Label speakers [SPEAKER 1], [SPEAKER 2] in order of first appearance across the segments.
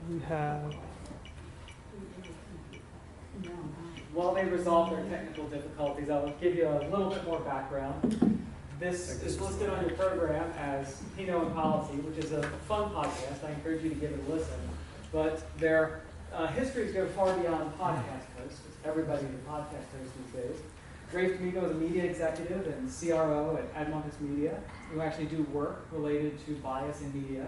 [SPEAKER 1] we have...
[SPEAKER 2] While they resolve their technical difficulties, I'll give you a little bit more background. This is listed on your program as Pinot Policy, which is a fun podcast. I encourage you to give it a listen. But their histories go far beyond podcast hosts. Everybody's a podcast host these days. Rafe D'Amico is a media executive and CRO at Admontis Media, who actually do work related to bias in media.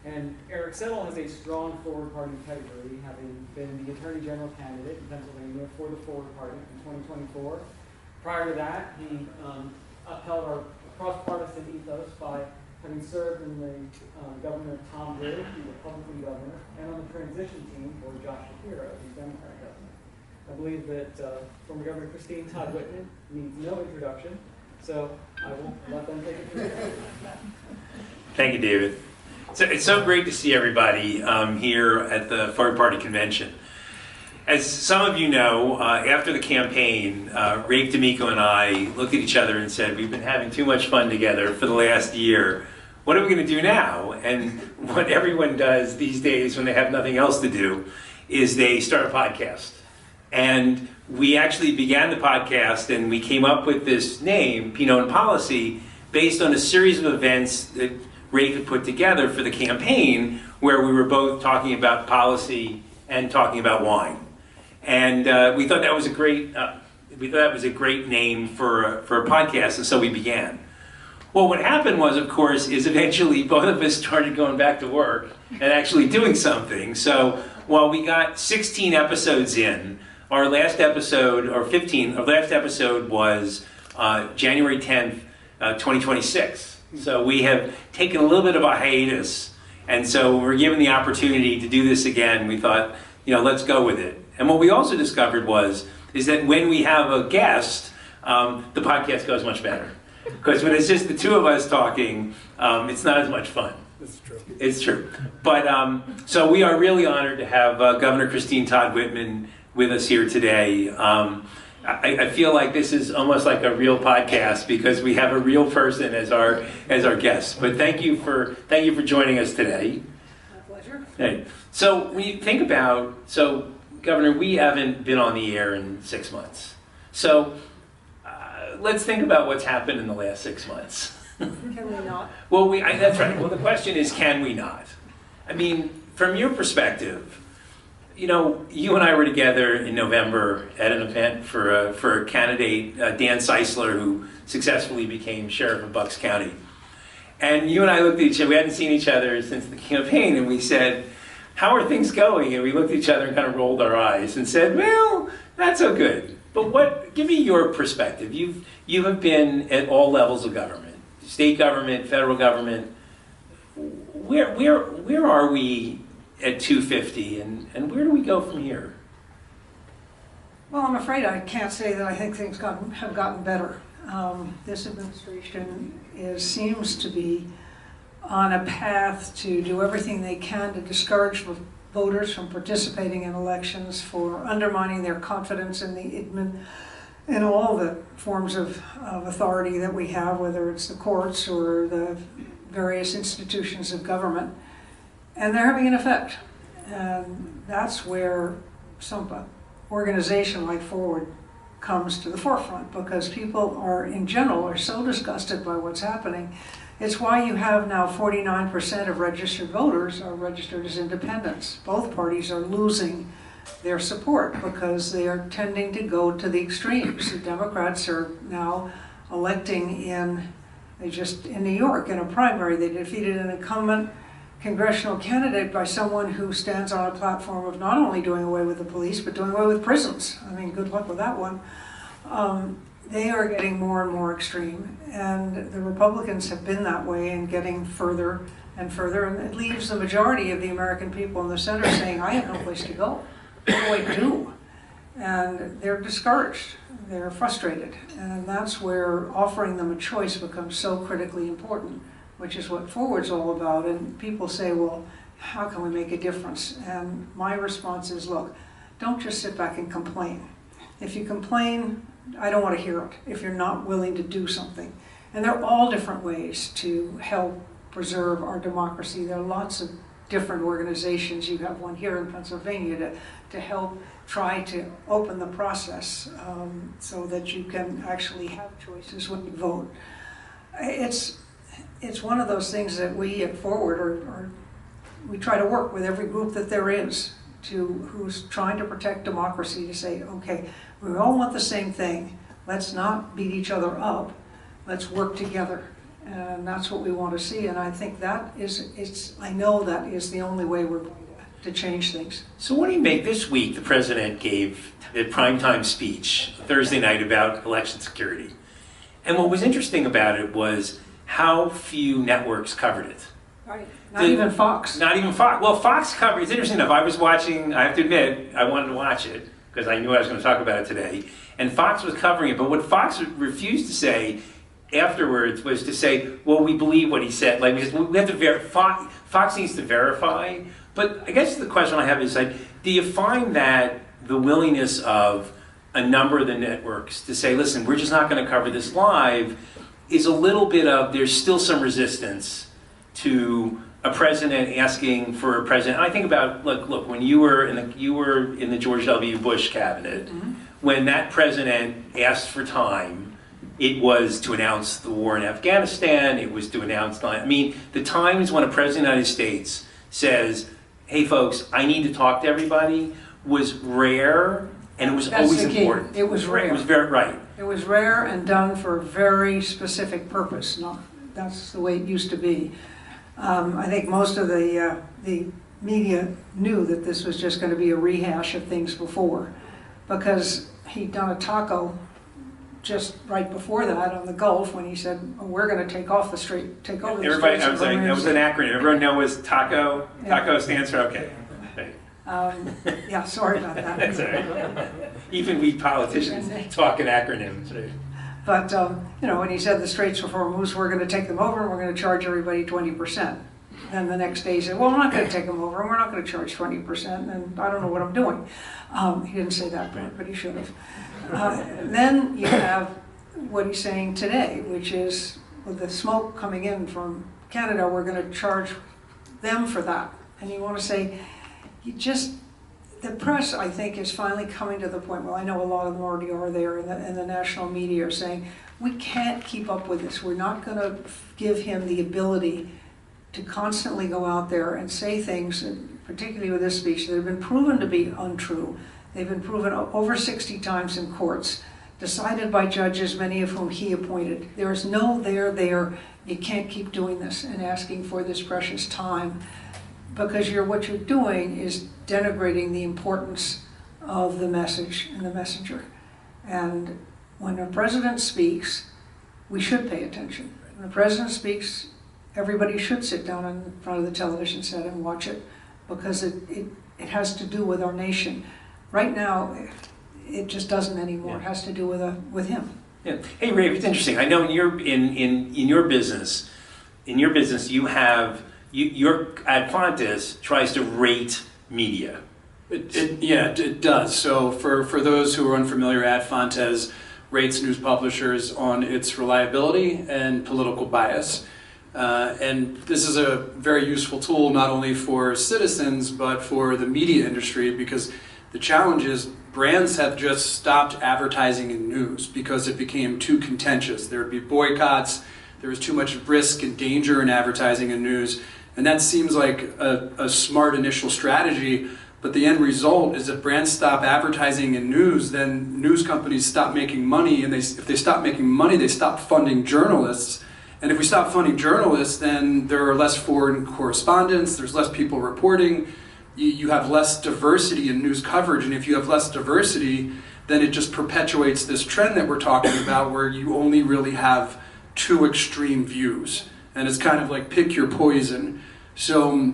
[SPEAKER 2] And Eric Settle has a strong Forward Party pedigree, having been the Attorney General candidate in Pennsylvania for the Forward Party in 2024. Prior to that, he upheld our cross-partisan ethos by having served in the government of Tom Ridge, the Republican governor, and on the transition team for Josh Shapiro, the Democratic governor. I believe that former Governor Todd Whitman needs no introduction, so I will let them take it from there.
[SPEAKER 3] Thank you, David. So it's so great to see everybody here at the Forward Party Convention. As some of you know, after the campaign, Rafe D'Amico and I looked at each other and said, we've been having too much fun together for the last year. What are we going to do now? And what everyone does these days when they have nothing else to do is they start a podcast. And we actually began the podcast and we came up with this name, Pinot Policy, based on a series of events that Rafe had put together for the campaign, where we were both talking about policy and talking about wine, and we thought that was a great name for a podcast, and so we began. Well, what happened was, of course, is eventually both of us started going back to work and actually doing something. So while we got 16 episodes in, our last episode was January 10th, 2026. So we have taken a little bit of a hiatus, and so we're given the opportunity to do this again. We thought, let's go with it. And what we also discovered is that when we have a guest, the podcast goes much better. Because when it's just the two of us talking, it's not as much fun.
[SPEAKER 1] It's true.
[SPEAKER 3] It's true. But so we are really honored to have Governor Todd Whitman with us here today. I feel like this is almost like a real podcast because we have a real person as our guest. But thank you for joining us today.
[SPEAKER 4] My pleasure.
[SPEAKER 3] Hey. So when you think about, Governor, we haven't been on the air in 6 months. So let's think about what's happened in the last 6 months.
[SPEAKER 4] Can we not?
[SPEAKER 3] Well, that's right. Well, the question is, can we not? I mean, from your perspective, you and I were together in November at an event for a candidate, Dan Seisler, who successfully became sheriff of Bucks County. And you and I looked at each other, we hadn't seen each other since the campaign, and we said, how are things going? And we looked at each other and kind of rolled our eyes and said, well, not so good. But give me your perspective. You have been at all levels of government, state government, federal government. Where are we at 250, and where do we go from here?
[SPEAKER 4] Well, I'm afraid I can't say that I think things have gotten better. This administration seems to be on a path to do everything they can to discourage voters from participating in elections, for undermining their confidence in all the forms of authority that we have, whether it's the courts or the various institutions of government. And they're having an effect. And that's where some organization like Forward comes to the forefront, because people in general are so disgusted by what's happening. It's why you have now 49% of registered voters are registered as independents. Both parties are losing their support because they are tending to go to the extremes. The Democrats are now electing in New York in a primary. They defeated an incumbent congressional candidate by someone who stands on a platform of not only doing away with the police, but doing away with prisons. I mean, good luck with that one. They are getting more and more extreme, and the Republicans have been that way and getting further and further, and it leaves the majority of the American people in the center saying, I have no place to go. What do I do? And they're discouraged, they're frustrated, and that's where offering them a choice becomes so critically important, which is what Forward's all about. And people say, well, how can we make a difference? And my response is, look, don't just sit back and complain. If you complain, I don't want to hear it if you're not willing to do something. And there are all different ways to help preserve our democracy. There are lots of different organizations. You have one here in Pennsylvania to help try to open the process so that you can actually have choices when you vote. It's one of those things that we at Forward we try to work with every group that there is who's trying to protect democracy, to say, okay, we all want the same thing. Let's not beat each other up. Let's work together. And that's what we want to see. And I think I know that is the only way we're going to change things.
[SPEAKER 3] So what do you make this week? The president gave a primetime speech Thursday night about election security. And what was interesting about it was how few networks covered it.
[SPEAKER 4] Right. Not even Fox.
[SPEAKER 3] Not even Fox. Well, Fox covered, it's interesting enough. I was watching, I have to admit, I wanted to watch it because I knew I was going to talk about it today. And Fox was covering it. But what Fox refused to say afterwards was to say, well, we believe what he said. Like, we have to verify, Fox needs to verify. But I guess the question I have is, like, do you find that the willingness of a number of the networks to say, listen, we're just not going to cover this live, is a little bit of, there's still some resistance to a president asking for a president. And I think about, look, when you were in the George W. Bush cabinet, when that president asked for time, it was to announce the war in Afghanistan, it was to announce, the times when a president of the United States says, hey folks, I need to talk to everybody, was rare, and it was always important.
[SPEAKER 4] It was rare.
[SPEAKER 3] It was very, right.
[SPEAKER 4] It was rare and done for a very specific purpose. That's the way it used to be. I think most of the media knew that this was just going to be a rehash of things before, because he'd done a taco just right before that on the Gulf when he said, oh, we're going to take over the streets.
[SPEAKER 3] Everybody, that was an acronym. Everyone knows TACO. TACO stands for okay.
[SPEAKER 4] Yeah, sorry about that.
[SPEAKER 3] That's all right. Even we politicians talk in acronyms. Right?
[SPEAKER 4] But, when he said the Straits Reformers, we're going to take them over and we're going to charge everybody 20%. Then the next day he said, well, we're not going to take them over and we're not going to charge 20%, and I don't know what I'm doing. He didn't say that, but he should have. Then you have what he's saying today, which is with the smoke coming in from Canada, we're going to charge them for that. And you want to say, the press, I think, is finally coming to the point, well, I know a lot of them already are there, and the national media are saying, we can't keep up with this. We're not going to give him the ability to constantly go out there and say things, particularly with this speech, that have been proven to be untrue. They've been proven over 60 times in courts, decided by judges, many of whom he appointed. There is no there. You can't keep doing this and asking for this precious time, because what you're doing is denigrating the importance of the message and the messenger. And when a president speaks, we should pay attention. When a president speaks, everybody should sit down in front of the television set and watch it, because it has to do with our nation. Right now, it just doesn't anymore. It has to do with him.
[SPEAKER 3] Yeah. Hey, Rafe, it's interesting. I know in your business, you have your Ad Fontes tries to rate media.
[SPEAKER 1] It does. So for those who are unfamiliar, Ad Fontes rates news publishers on its reliability and political bias. And this is a very useful tool not only for citizens but for the media industry, because the challenge is brands have just stopped advertising in news because it became too contentious. There would be boycotts, there was too much risk and danger in advertising in news, and that seems like a smart initial strategy, but the end result is if brands stop advertising in news, then news companies stop making money, and if they stop making money, they stop funding journalists. And if we stop funding journalists, then there are less foreign correspondents, there's less people reporting, you have less diversity in news coverage, and if you have less diversity, then it just perpetuates this trend that we're talking about where you only really have two extreme views. And it's kind of like pick your poison. So,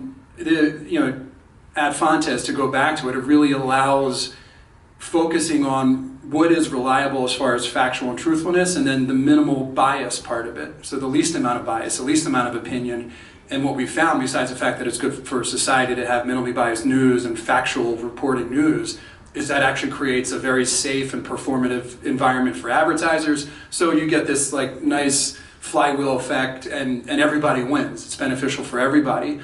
[SPEAKER 1] Ad Fontes, to go back to it, it really allows focusing on what is reliable as far as factual and truthfulness, and then the minimal bias part of it. So the least amount of bias, the least amount of opinion. And what we found, besides the fact that it's good for society to have minimally biased news and factual reporting news, is that actually creates a very safe and performative environment for advertisers. So you get this nice flywheel effect, and everybody wins. It's beneficial for everybody.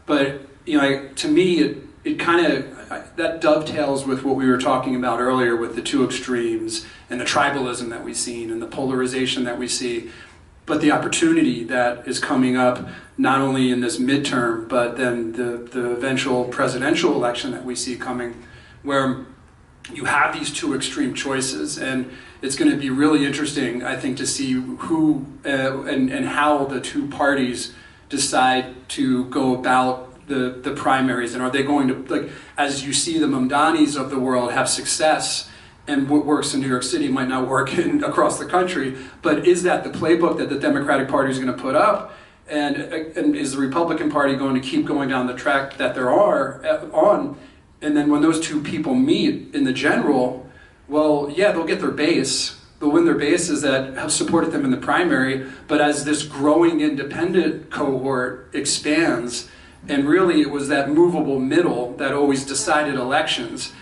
[SPEAKER 1] But to me, it kind of, that dovetails with what we were talking about earlier with the two extremes and the tribalism that we've seen and the polarization that we see, but the opportunity that is coming up not only in this midterm, but then the eventual presidential election that we see coming, where you have these two extreme choices, and it's going to be really interesting, I think, to see who and how the two parties decide to go about the primaries, and are they going to, like, as you see the Mamdanis of the world have success, and what works in New York City might not work across the country, but is that the playbook that the Democratic Party is going to put up, and is the Republican Party going to keep going down the track that there are on, and then when those two people meet in the general, well, yeah, they'll get their base. They'll win their bases that have supported them in the primary, but as this growing independent cohort expands, and really it was that movable middle that always decided elections,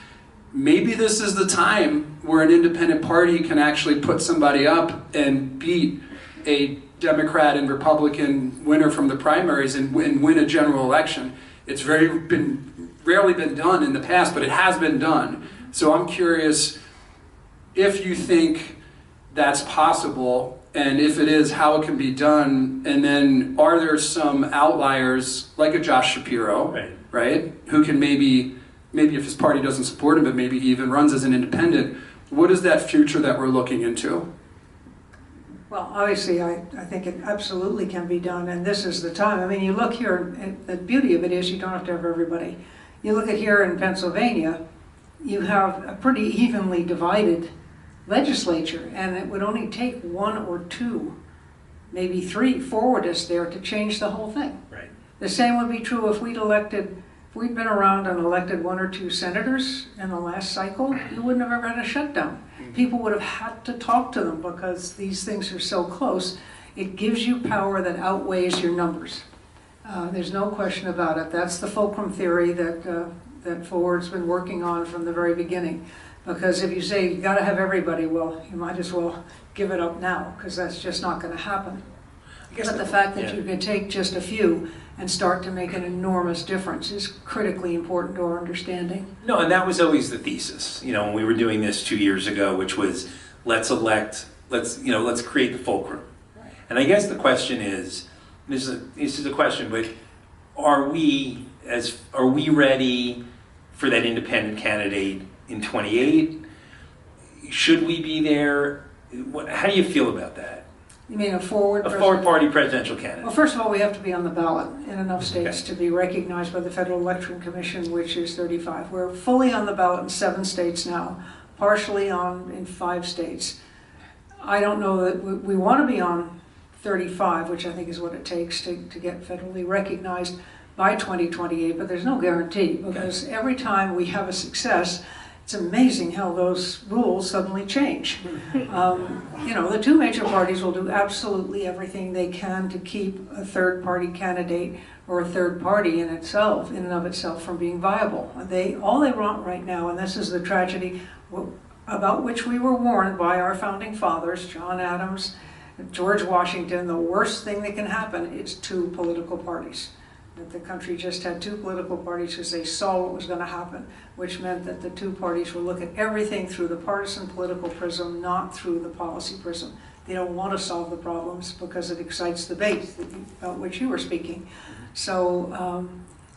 [SPEAKER 1] maybe this is the time where an independent party can actually put somebody up and beat a Democrat and Republican winner from the primaries and win a general election. It's rarely been done in the past, but it has been done. So I'm curious if you think that's possible, and if it is, how it can be done, and then are there some outliers like a Josh Shapiro, right? Who can maybe if his party doesn't support him, but maybe he even runs as an independent. What is that future that we're looking into?
[SPEAKER 4] Well, obviously, I think it absolutely can be done, and this is the time. I mean, you look here, and the beauty of it is you don't have to have everybody. You look at here in Pennsylvania, you have a pretty evenly divided legislature, and it would only take one or two, maybe three forwardists there to change the whole thing.
[SPEAKER 3] Right.
[SPEAKER 4] The same would be true if we'd been around and elected one or two senators in the last cycle, you wouldn't have ever had a shutdown. People would have had to talk to them because these things are so close. It gives you power that outweighs your numbers. There's no question about it. That's the fulcrum theory that Ford's been working on from the very beginning. Because if you say you got to have everybody, well, you might as well give it up now, because that's just not going to happen. But the fact that you can take just a few and start to make an enormous difference is critically important to our understanding.
[SPEAKER 3] No, and that was always the thesis, when we were doing this 2 years ago, which was let's create the fulcrum.
[SPEAKER 4] Right.
[SPEAKER 3] And I guess the question is, this is a question, but are we ready for that independent candidate in 28? Should we be there? How do you feel about that?
[SPEAKER 4] You mean a forward-party
[SPEAKER 3] presidential candidate?
[SPEAKER 4] Well, first of all, we have to be on the ballot in enough states to be recognized by the Federal Election Commission, which is 35. We're fully on the ballot in 7 states now, partially on in 5 states. I don't know that we want to be on 35, which I think is what it takes to get federally recognized by 2028, but there's no guarantee, because every time we have a success, it's amazing how those rules suddenly change. The two major parties will do absolutely everything they can to keep a third-party candidate or a third party in and of itself from being viable. All they want right now, and this is the tragedy about which we were warned by our founding fathers, John Adams, George Washington, the worst thing that can happen is 2 political parties. That the country just had 2 political parties because they saw what was going to happen, which meant that the 2 parties will look at everything through the partisan political prism, not through the policy prism. They don't want to solve the problems because it excites debate, about which you were speaking. So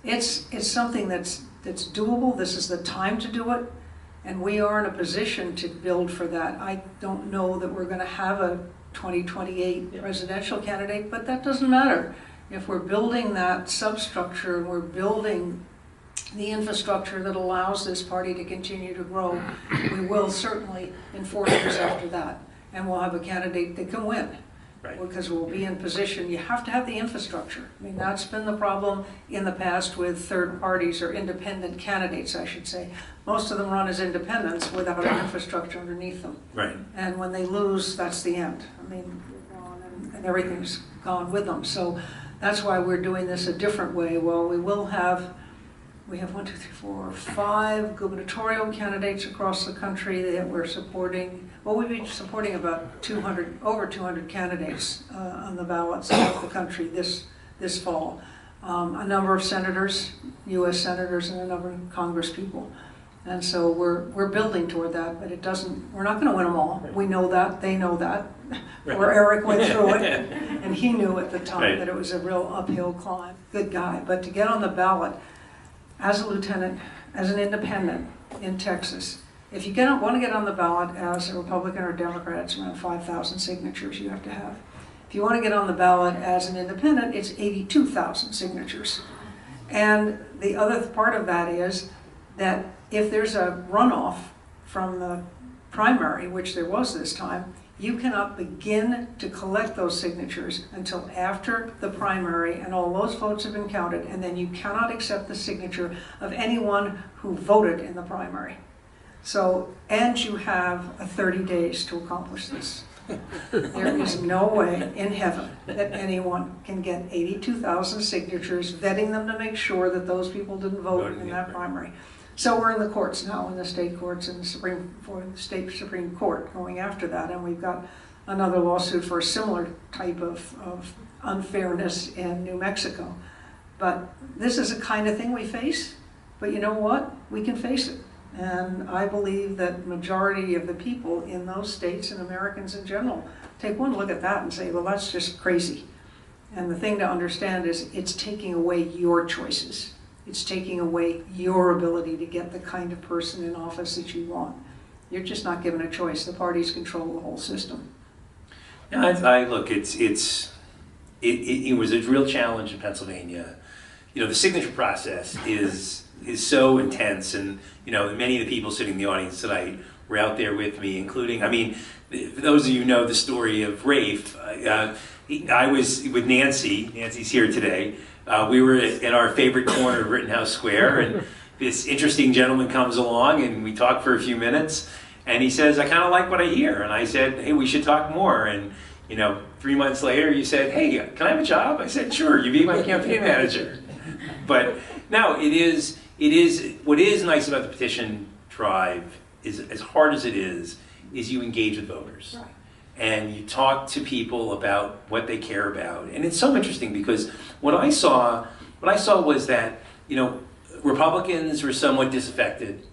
[SPEAKER 4] it's something that's doable. This is the time to do it, and we are in a position to build for that. I don't know that we're going to have a 2028 presidential candidate, but that doesn't matter. If we're building that substructure and we're building the infrastructure that allows this party to continue to grow, we will certainly in 4 years after that, and we'll have a candidate that can win. Right. Because we'll be in position. You have to have the infrastructure. I mean, that's been the problem in the past with third parties or independent candidates, I should say. Most of them run as independents without an infrastructure underneath them. Right. And when they lose, that's the end. I mean, they're gone and everything's gone with them. So that's why we're doing this a different way. Well, we have 1, 2, 3, 4, 5 gubernatorial candidates across the country that we're supporting. Well, we've been supporting about over 200 candidates on the ballots throughout the country this fall. a number of senators, U.S. senators, and a number of Congress people. And so we're building toward that, but we're not going to win them all. We know that, they know that. Or Eric went through it, and he knew at the time that it was a real uphill climb. Good guy. But to get on the ballot as a lieutenant, as an independent in Texas, if you want to get on the ballot as a Republican or Democrat, it's around 5,000 signatures you have to have. If you want to get on the ballot as an independent, it's 82,000 signatures. And the other part of that is that if there's a runoff from the primary, which there was this time, you cannot begin to collect those signatures until after the primary and all those votes have been counted, and then you cannot accept the signature of anyone who voted in the primary. So, and you have 30 days to accomplish this. There is no way in heaven that anyone can get 82,000 signatures, vetting them to make sure that those people didn't vote in that primary. So we're in the courts now, in the state courts and the state Supreme Court going after that, and we've got another lawsuit for a similar type of unfairness in New Mexico. But this is the kind of thing we face, but you know what? We can face it. And I believe that majority of the people in those states and Americans in general take one look at that and say, well, that's just crazy. And the thing to understand is it's taking away your choices. It's taking away your ability to get the kind of person in office that you want. You're just not given a choice. The parties control the whole system.
[SPEAKER 3] No, look, it was a real challenge in Pennsylvania. You know, the signature process is so intense, and you know, many of the people sitting in the audience tonight were out there with me, including, I mean, for those of you who know the story of Rafe, I was with Nancy. Nancy's here today. We were in our favorite corner of Rittenhouse Square, and this interesting gentleman comes along, and we talk for a few minutes, and he says, I kind of like what I hear. And I said, hey, we should talk more. And, you know, 3 months later, you said, hey, can I have a job? I said, sure, you be my campaign manager. But no, what is nice about the petition drive is, as hard as it is you engage with voters.
[SPEAKER 4] Right.
[SPEAKER 3] And you talk to people about what they care about. And it's so interesting because what I saw was that, you know, Republicans were somewhat disaffected,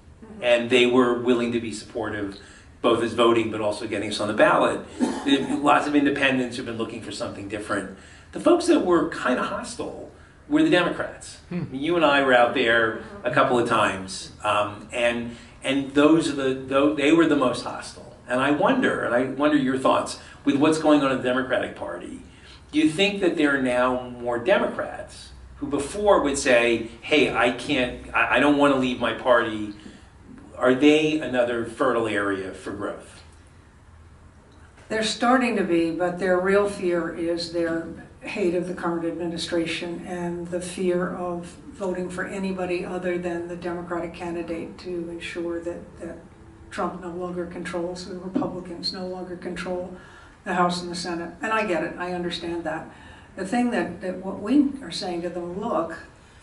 [SPEAKER 3] and they were willing to be supportive, both as voting but also getting us on the ballot. Lots of independents who've been looking for something different. The folks that were kind of hostile were the Democrats. I mean, you and I were out there a couple of times, and they were the most hostile. And I wonder your thoughts with what's going on in the Democratic Party. Do you think that there are now more Democrats who before would say, hey, I don't want to leave my party? Are they another fertile area for growth?
[SPEAKER 4] They're starting to be, but their real fear is their hate of the current administration and the fear of voting for anybody other than the Democratic candidate to ensure that Trump no longer controls, the Republicans no longer control the House and the Senate. And I get it, I understand that. The thing that what we are saying to them, look,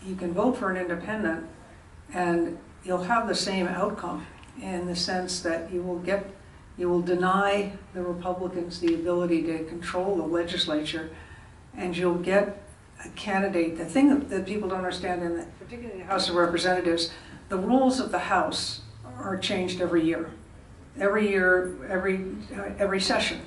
[SPEAKER 4] you can vote for an independent and you'll have the same outcome in the sense that you will deny the Republicans the ability to control the legislature, and you'll get a candidate. The thing that people don't understand, particularly in the House of Representatives, the rules of the House are changed every year. Every session.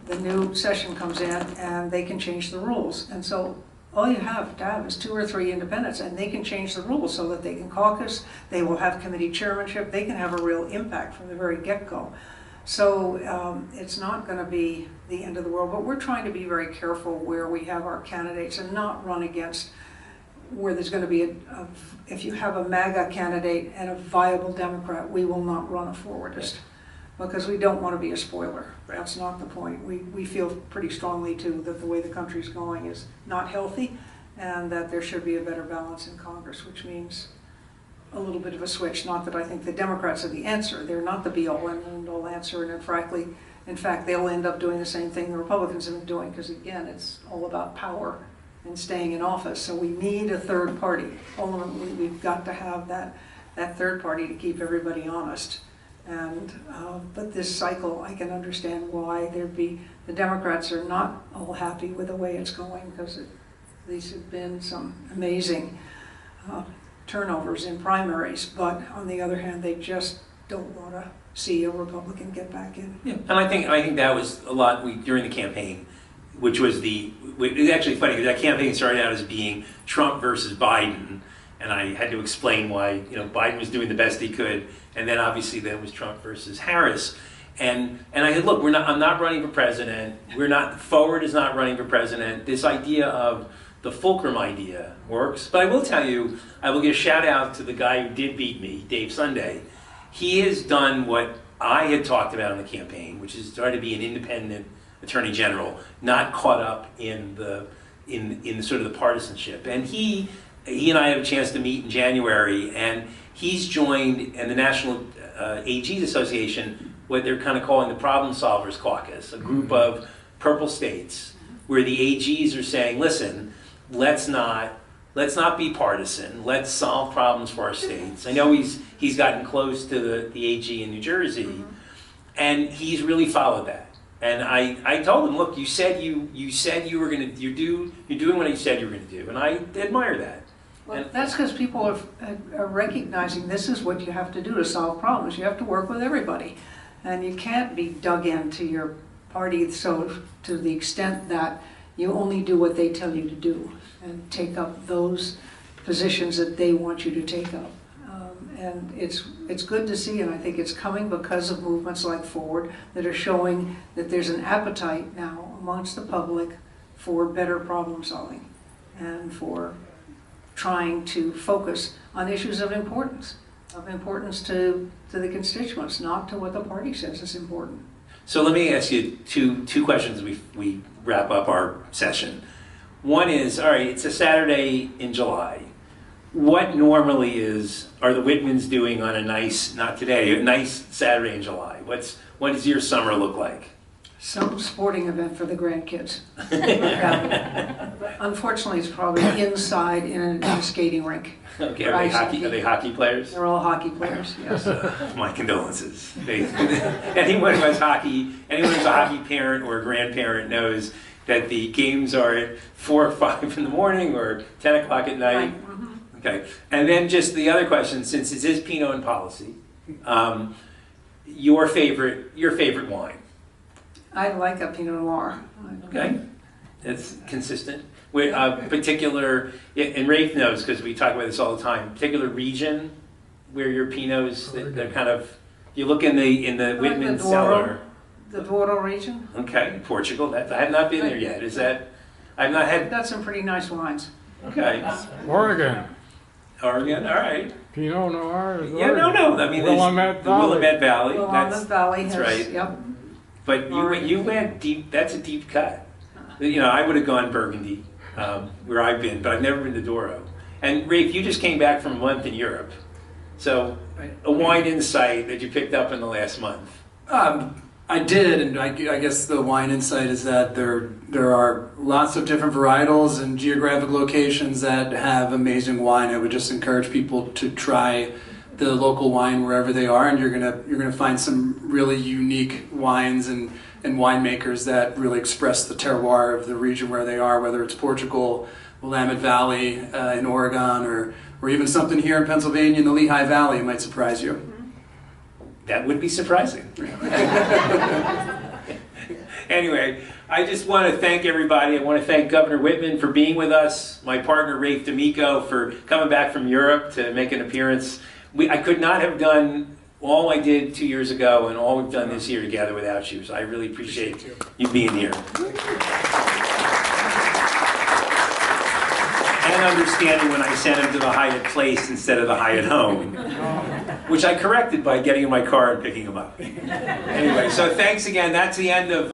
[SPEAKER 4] The new session comes in and they can change the rules. And so all you have to have is 2 or 3 independents, and they can change the rules so that they can caucus, they will have committee chairmanship, they can have a real impact from the very get-go. So it's not going to be the end of the world, but we're trying to be very careful where we have our candidates and not run against where there's going to be if you have a MAGA candidate and a viable Democrat, we will not run a forwardist because we don't want to be a spoiler. That's not the point. We feel pretty strongly too that the way the country's going is not healthy and that there should be a better balance in Congress, which means a little bit of a switch. Not that I think the Democrats are the answer. They're not the be-all and end-all answer, and in fact, they'll end up doing the same thing the Republicans have been doing because, again, it's all about power and staying in office. So we need a third party. Ultimately, we've got to have that third party to keep everybody honest. And but this cycle, I can understand why the Democrats are not all happy with the way it's going because These have been some amazing turnovers in primaries, but on the other hand, they just don't want to see a Republican get back in.
[SPEAKER 3] Yeah. And I think that was a lot during the campaign, which was it's actually funny because that campaign started out as being Trump versus Biden, and I had to explain why Biden was doing the best he could, and then obviously then was Trump versus Harris. And I said, look, I'm not running for president. Forward is not running for president. This idea of the fulcrum idea works. But I will tell you, I will give a shout out to the guy who did beat me, Dave Sunday. He has done what I had talked about in the campaign, which is try to be an independent attorney general, not caught up in the sort of the partisanship. And he and I have a chance to meet in January, and he's joined in the National AGs Association what they're kind of calling the Problem Solvers Caucus, a group of purple states where the AGs are saying, listen, let's not be partisan. Let's solve problems for our states. I know he's gotten close to the AG in New Jersey, and he's really followed that. And I told him, look, you said you were going to you're doing what you said you were going to do, and I admire that.
[SPEAKER 4] Well, that's because people are recognizing this is what you have to do to solve problems. You have to work with everybody, and you can't be dug into your party so to the extent that you only do what they tell you to do and take up those positions that they want you to take up. And it's good to see, and I think it's coming because of movements like Forward that are showing that there's an appetite now amongst the public for better problem solving and for trying to focus on issues of importance to the constituents, not to what the party says is important.
[SPEAKER 3] So let me ask you two questions as we wrap up our session. One is, all right, it's a Saturday in July. What normally are the Whitmans doing on a nice Saturday in July? What does your summer look like?
[SPEAKER 4] Some sporting event for the grandkids. Unfortunately, it's probably inside in a skating rink.
[SPEAKER 3] Okay, are they hockey players?
[SPEAKER 4] They're all hockey players, yes.
[SPEAKER 3] My condolences. Anyone who's a hockey parent or a grandparent knows that the games are at 4 or 5 in the morning or 10 o'clock at night.
[SPEAKER 4] Right. Mm-hmm.
[SPEAKER 3] Okay, and then just the other question, since it is Pinot and Policy, your favorite wine?
[SPEAKER 4] I like a Pinot Noir.
[SPEAKER 3] Okay, that's consistent. With particular, and Rafe knows because we talk about this all the time. Particular region where your Pinots, they're kind of. You look in the Whitman cellar.
[SPEAKER 4] The Douro region.
[SPEAKER 3] Okay, Portugal. I have not been there yet. Is that? I've not had.
[SPEAKER 4] Got some pretty nice wines.
[SPEAKER 3] Okay.
[SPEAKER 5] Oregon.
[SPEAKER 3] All right.
[SPEAKER 5] Pinot Noir is
[SPEAKER 3] Yeah,
[SPEAKER 5] Oregon.
[SPEAKER 3] no. I mean,
[SPEAKER 5] Willamette
[SPEAKER 3] the Willamette Valley.
[SPEAKER 4] Willamette Valley has,
[SPEAKER 3] that's right.
[SPEAKER 4] Yep.
[SPEAKER 3] But you went deep. That's a deep cut. I would have gone Burgundy, where I've been, but I've never been to Douro. And Rafe, you just came back from a month in Europe, so a wine insight that you picked up in the last month.
[SPEAKER 1] I did, and I guess the wine insight is that there are lots of different varietals and geographic locations that have amazing wine. I would just encourage people to try the local wine wherever they are, and you're gonna find some really unique wines and winemakers that really express the terroir of the region where they are, whether it's Portugal, Willamette Valley in Oregon, or even something here in Pennsylvania in the Lehigh Valley. It might surprise you.
[SPEAKER 3] That would be surprising. Anyway, I just want to thank everybody. I want to thank Governor Whitman for being with us, my partner Rafe D'Amico for coming back from Europe to make an appearance. I could not have done all I did 2 years ago and all we've done this year together without you. So I really appreciate you being here. And understanding when I sent him to the Hyatt Place instead of the Hyatt Home, which I corrected by getting in my car and picking him up. Anyway, so thanks again. That's the end of